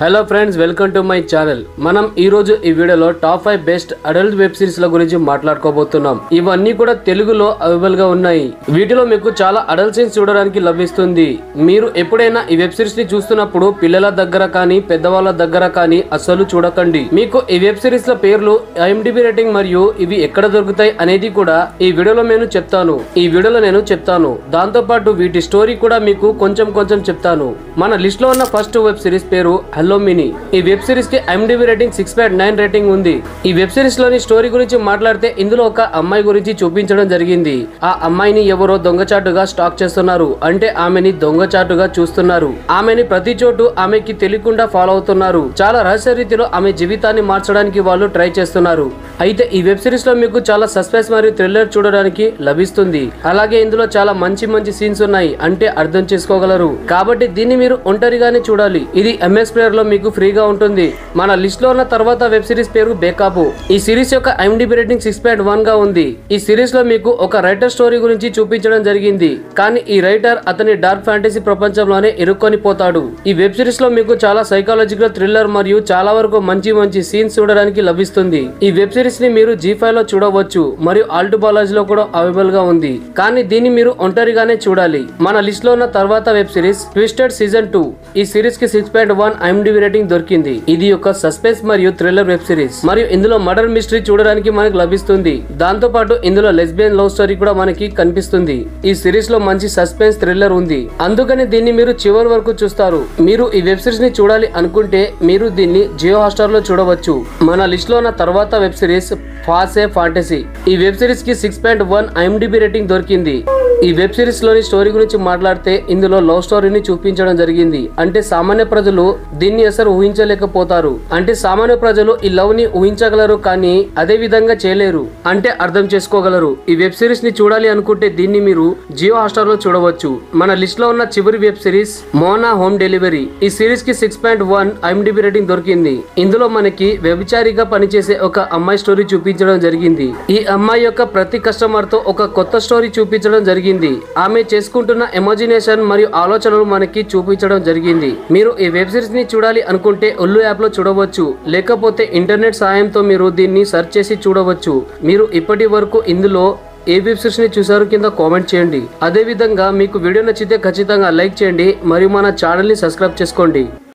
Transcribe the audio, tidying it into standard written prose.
Hello friends, welcome to my channel. మనం ఈ రోజు ఈ వీడియోలో top 5 best adult web series ల గురించి మాట్లాడుకోబోతున్నాం. ఇవన్నీ కూడా తెలుగులో అవైలబుల్ గా ఉన్నాయి. వీటిలో మీకు చాలా అడల్ట్ సీన్స్ చూడడానికి లభిస్తుంది. మీరు ఎప్పుడైనా ఈ వెబ్ సిరీస్ ని చూస్తున్నప్పుడు పిల్లల దగ్గర కానీ పెద్దవాళ్ళ దగ్గర కానీ అస్సలు చూడకండి. మీకు ఈ వెబ్ సిరీస్ ల పేర్లు, IMDb రేటింగ్ మరియు ఇవి ఎక్కడ దొరుకుతాయి అనేది కూడా ఈ వీడియోలో నేను చెప్తాను. దాంతో పాటు వీటి స్టోరీ కూడా మీకు కొంచెం చెప్తాను. మన లిస్ట్ లో ఉన్న ఫస్ట్ వెబ్ సిరీస్ పేరు హలో మినీ. ఈ వెబ్ సిరీస్ కి IMDb రేటింగ్ 6.9 రేటింగ్ ఉంది. ఈ వెబ్ సిరీస్ లోని స్టోరీ గురించి మాట్లాడితే ఇందులో ఒక అమ్మాయి గురించి చూపించడం జరిగింది. ఆ అమ్మాయిని ఎవరో దొంగచాటుగా స్టాక్ చేస్తున్నారు. అంటే ఆమెని దొంగచాటుగా చూస్తున్నారు. ఆమెని ప్రతి చోటు ఆమెకి తెలియకుండా ఫాలో అవుతున్నారు. చాలా రహస్య రీతిలో ఆమె జీవితాన్ని మార్చడానికి వాళ్ళు ట్రై చేస్తున్నారు. అయితే ఈ వెబ్ సిరీస్ లో మీకు చాలా సస్పెన్స్ మరియు థ్రిల్లర్ చూడడానికి లభిస్తుంది. అలాగే ఇందులో చాలా మంచి సీన్స్ ఉన్నాయి. అంటే అర్థం చేసుకోగలరు. కాబట్టి దీన్ని మీరు ఒంటరిగానే చూడాలి. ఇది MS ప్లేయర్ లో మీకు ఫ్రీగా ఉంటుంది. మన లిస్ట్ లో ఉన్న తర్వాత వెబ్ సిరీస్ పేరు బేకాబు. ఈ సిరీస్ యొక్క IMDb రేటింగ్ 6.1 గా ఉంది. ఈ సిరీస్ లో మీకు ఒక రైటర్ స్టోరీ గురించి చూపించడం జరిగింది. కానీ ఈ రైటర్ అతని డార్క్ ఫ్యాంటసీ ప్రపంచంలోనే ఇరుక్కొని పోతాడు. ఈ వెబ్ సిరీస్ లో మీకు చాలా సైకాలజికల్ థ్రిల్లర్ మరియు చాలా వరకు మంచి సీన్స్ చూడడానికి లభిస్తుంది. ఈ వెబ్ సిరీస్ ని మీరు G5 లో చూడవచ్చు మరియు ఆల్ట్ బాలాజీలో కూడా అవైలబుల్ గా ఉంది. కానీ దీన్ని మీరు ఒంటరిగానే చూడాలి. మన లిస్ట్ లో ఉన్న తర్వాత వెబ్ సిరీస్ ట్విస్టెడ్ సీజన్ 2. ఈ సిరీస్ కి 6.1 IMDb రేటింగ్ దొరికింది. ఇది ఒక సస్పెన్స్ మరియు థ్రిల్లర్ వెబ్ సిరీస్ మరియు ఇందులో మర్డర్ మిస్టరీ చూడడానికి మనకు లభిస్తుంది. దాంతో పాటు ఇందులో లెస్బియన్ లవ్ స్టోరీ కూడా మనకి కనిపిస్తుంది. ఈ సిరీస్ లో మంచి సస్పెన్స్ థ్రిల్లర్ ఉంది. అందుకని దీన్ని మీరు చివరి వరకు చూస్తారు. మీరు ఈ వెబ్ సిరీస్ ని చూడాలి అనుకుంటే మీరు దీన్ని జియో హాట్‌స్టార్ లో చూడవచ్చు. మన లిస్ట్ లో ఉన్న తర్వాత వెబ్ సిరీస్ ఫాసే ఫాంటసీ. ఈ వెబ్ సిరీస్ కి 6.1 IMDb రేటింగ్ దొరికింది. ఈ వెబ్ సిరీస్ లోని స్టోరీ గురించి మాట్లాడితే ఇందులో లవ్ స్టోరీని చూపించడం జరిగింది. అంటే సామాన్య ప్రజలు దీన్ని అసలు ఊహించలేకపోతారు. అంటే సామాన్య ప్రజలు ఈ లవ్ ని ఊహించగలరు కానీ అదే విధంగా చేయలేరు. అంటే అర్థం చేసుకోగలరు. ఈ వెబ్ సిరీస్ ని చూడాలి అనుకుంటే దీన్ని మీరు జియో హాట్‌స్టార్ లో చూడవచ్చు. మన లిస్ట్ లో ఉన్న చివరి web series Mona home delivery. ఈ సిరీస్ కి 6.1 IMDb రేటింగ్ దొరికింది. ఇందులో మనకి వ్యభిచారిగా పనిచేసే ఒక అమ్మాయి స్టోరీ చూపించడం జరిగింది. ఈ అమ్మాయి యొక్క ప్రతి కస్టమర్ తో ఒక కొత్త స్టోరీ చూపించడం జరిగింది. ఆమె చేసుకుంటున్న ఇమాజినేషన్ మరియు ఆలోచనలు మనకి చూపించడం జరిగింది. మీరు ఈ వెబ్ సిరీస్ ని చూడాలి అనుకుంటే ఒల్లు యాప్ లో చూడవచ్చు. లేకపోతే ఇంటర్నెట్ సాయంతో మీరు దీన్ని సెర్చ్ చేసి చూడవచ్చు. మీరు ఇప్పటి వరకు ఇందులో ఏ వెబ్ సిరీస్ ని చూసారు కింద కామెంట్ చేయండి. అదే విధంగా మీకు వీడియో నచ్చితే ఖచ్చితంగా లైక్ చేయండి మరియు మన ఛానల్ ని సబ్స్క్రైబ్ చేసుకోండి.